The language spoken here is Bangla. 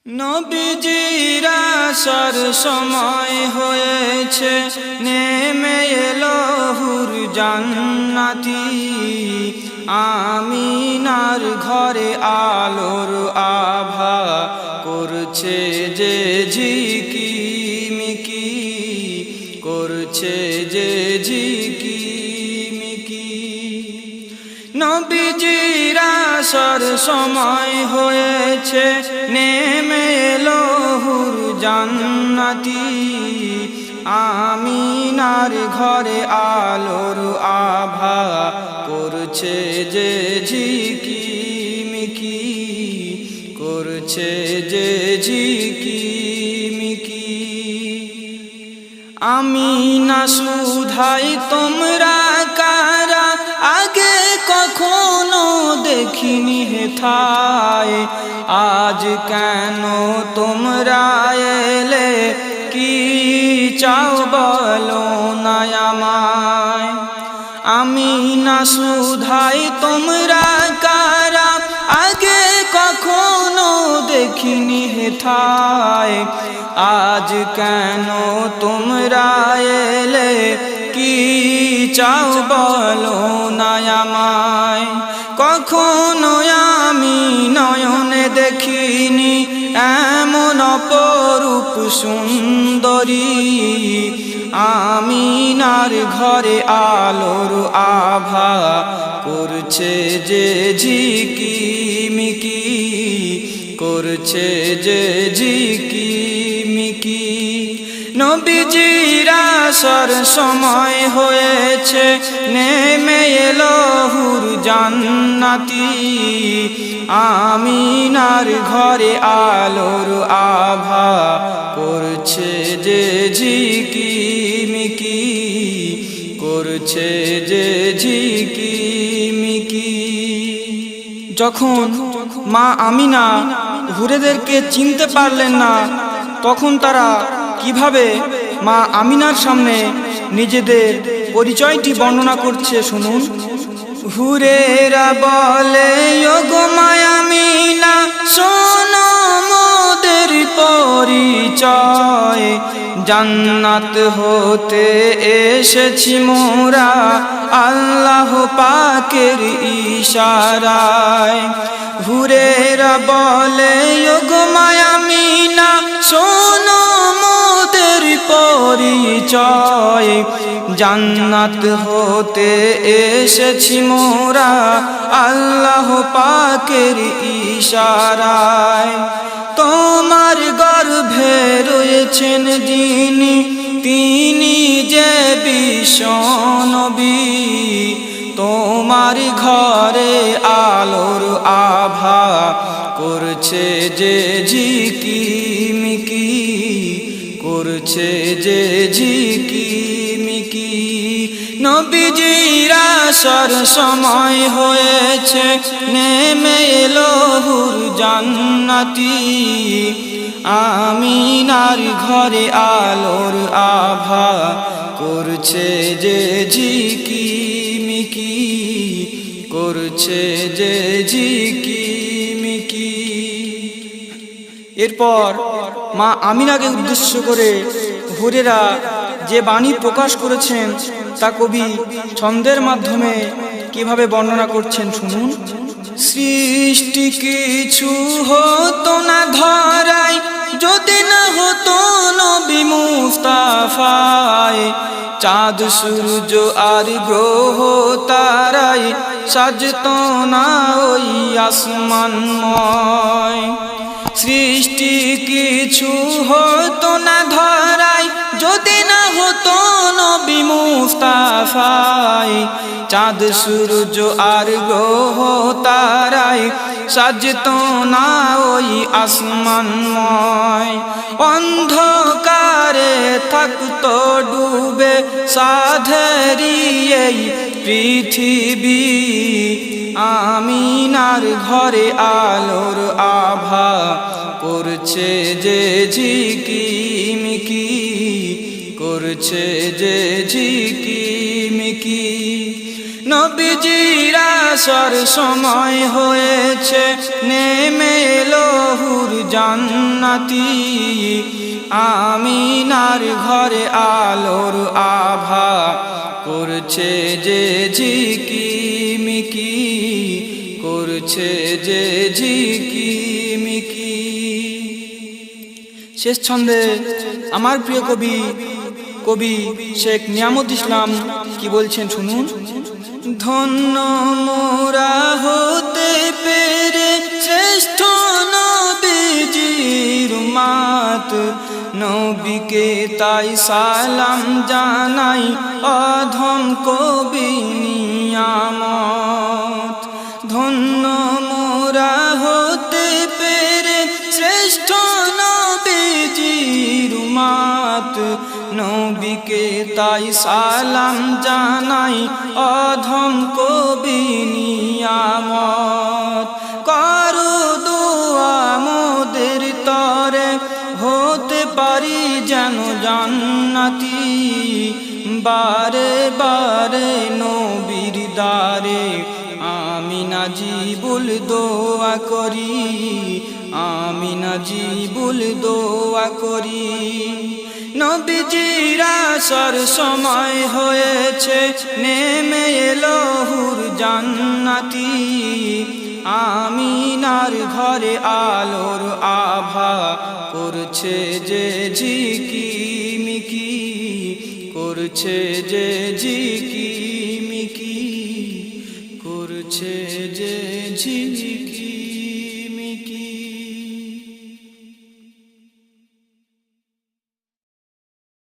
নবীজির আসার সময় হয়েছে, নেমে এলো হুর জান্নাতি। আমিনার ঘরে আলোর আভা করছে যে ঝিকিমিকি, করছে যে ঝিকিমিকি। নবীজির আসার সময় হয়েছে, নেমে এলো হুর জান্নাতি। আমিনার ঘরে আলোর আভা করছে যে ঝিকিমিকি, করছে যে ঝিকিমিকি। আমিনা সুধাই তোমরা কারা, আগে কখনো দেখিনি হেথায়। আজ কেন তোমরা এলে, কি চাও বলো না আমায়। আমিনা সুধাই তোমরা কারা, আগে কখনো দেখিনি হেথায়। আজ কেন তোমরা এলে, কি চাও বলো না আমায়। কখনো আমি নয়নে দেখিনি এমন অপরূপ সুন্দরী। আমিনার ঘরে আলোর আভা করছে যে ঝিকিমিকি, করছে যে ঝিকিমিকি। নবীজির আসার সময় হয়েছে, নেমে এলো হুর জান্নাতি। আমিনার ঘরে আলোর আভা করছে যে ঝিকিমিকি, করছে যে ঝিকিমিকি। যখন মা আমিনা হুরেদেরকে চিনতে পারলেন না, তখন তারা কিভাবে মা আমিনার সামনে নিজেদের পরিচয়টি বর্ণনা করছে শুনুন। হুরেরা বলে, ওগো মা আমিনা শোনো মোদের পরিচয়। জান্নাত হতে এসেছি মোরা, আল্লাহ পাকের ইশারায়। হুরেরা বলে, ওগো মা আমিনা শোনো মোদের পরিচয়। জান্নাত হতে এসেছি মোরা, আল্লাহ পাকের ইশারায়। তোমার গর্ভে রয়েছেন যিনি, তিনি যে বিশ্ব নবী। তোমার ঘরে আলোর আভা করছে যে ঝিকিমিকি, করছে যে ঝিকিমিকি। নবীজির আসার সময় হয়েছে, নেমে এলো হুর জান্নাতি। আমিনার ঘরে আলোর আভা করছে যে ঝিকিমিকি, করছে যে ঝিকিমিকি। এরপর মা আমিনাকে উদ্দেশ্য করে হুরেরা যে বাণী প্রকাশ করেছেন, তা কবি ছন্দের মাধ্যমে কিভাবে বর্ণনা করছেন শুনুন। সৃষ্টি কিছু হতো না ধরায়, যদি না হতো নবী মুস্তাফায়। চাঁদ সূর্য আর গ্রহ তারাই সাজতো না ওই আসমানময়। সৃষ্টি কিছু হতো না ধরায়, যদি না হতো নবী মুস্তাফায়। চাঁদ সূর্য আর গ্রহ তারাই সাজতো না ওই আসমানময়। অন্ধকারে থাকতো ডুবে সাধেরি এই পৃথিবী। আমিনার ঘরে আলোর আভা করছে যে ঝিকিমিকি, করছে যে ঝিকিমিকি। নবীজির আসর সময় হয়েছে, নেমে এলো হুর জান্নাতি। আমিনার ঘরে আলোর আভা করছে যে ঝিকিমিকি, করছে যে ঝিকিমিকি। শেষ ছন্দে আমার প্রিয় কবি শেখ নিয়ামত ইসলাম কি বলছেন শুনুন। ধন্য মোরা হতে পেরে শ্রেষ্ঠ নবীজির উম্মত, নবীকে তাই সালাম জানাই অধম কবি নিয়ামত। ধন্য মোরা হতে পেরে শ্রেষ্ঠ নবীজির উম্মত, নবীকে তাই সালাম জানাই অধম কবি নিয়ামত। করো দোয়া মোদের তরে হতে পারি যেন জান্নাতি, বারে বারে নবীর দারে আমিনা জীবুল দোয়া করি, আমিনা জীবুল দোয়া করি। নবীজির আসর সময় হয়েছে, নেমে এলো হুর জান্নাতি। আমিনার ঘরে আলোর আভা করছে যে ঝিকিমিকি, করছে যে ঝিকিমিকি, করছে যে ঝিকিমিকি।